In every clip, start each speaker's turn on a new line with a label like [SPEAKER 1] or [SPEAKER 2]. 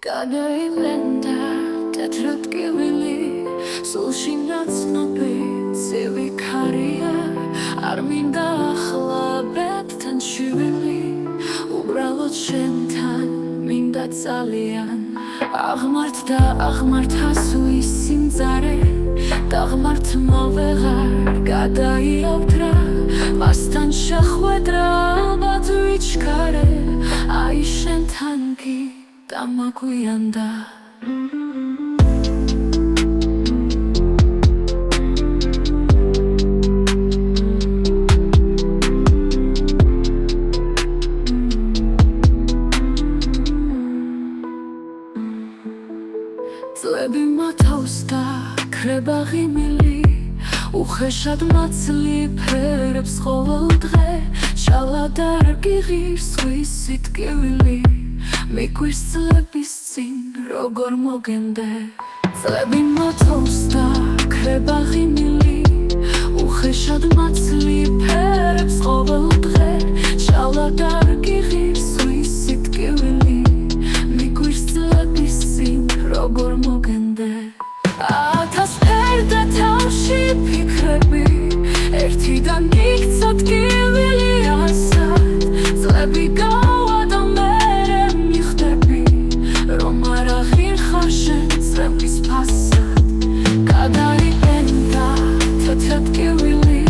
[SPEAKER 1] გადაილენდა ტეტრადკივილი სულში ნაცნობი ცივი ქარია არ მინდა ახლა ბედთან შვილი უბრალოდ შენთან მინდა ძალიან აღმართა სუის სიმძარე დაღმართმა ვეღარ გადაიავდრა მასთან შეხვედრა ალბათ ვიჩქარე აი შენთან კი დამაგვიანდა წლები მათავს და ქრება ღიმილი უხეშად მაცლი ფერებს ყოველ დღე შალა და რკი ღირს სხვისი ტკივილი მიკვირს წლების წინ როგორ მოგენდე წლები მათავს და ქრება ღიმილი უხეშად მაცლი ფერებს ყოველ დღე შალა და რკი ღირს სხვისი ტკივილი მიკვირს წლების წინ როგორ მოგენდე ათას ფერდა თავში ფიქრები ერთიდან იქცა ტკივილი ასად წლები გავა და მერე მიხდები რომ არ აღირხარ შენ წლების ფასად გადაიგენდა თეთრადკივილი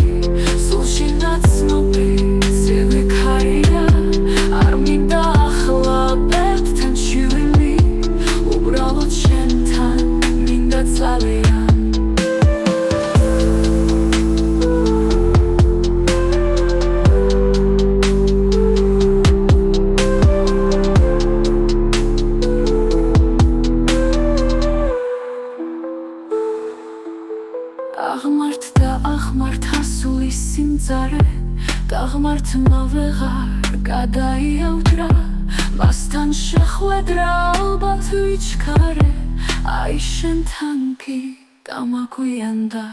[SPEAKER 1] სულში ნაცნობი ცივი ქარია არ მინდა ახლა ბედთან შვილი უბრალოდ შენთან მინდა ძალიან აღმართა სულის სიმძარე დაღმართმა ვეღარ გადაიავდრა მასთან შეხვედრა ალბათ ვიჩქარე აი შენთან კი დამაგვიანდა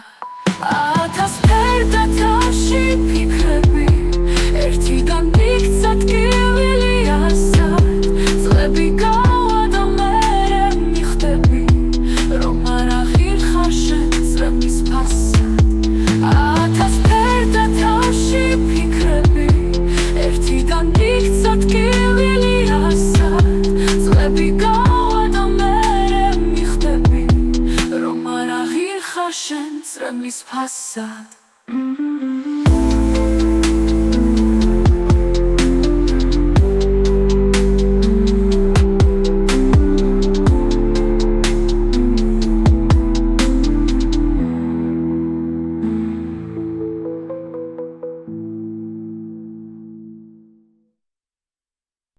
[SPEAKER 1] ათას ფერდა თავში ფიქრები ერთიდან იქცა ტკივილი ასად წლები გავა და მერე მიხდები რომ არ აღირხარ შენ წლების ფასად ათას ფერდა თავში ფიქრები ერთიდან იქცა ტკივილი ასად წლები გავა და მერე მიხდები რომ არ აღირხარ შენ წლების ფასად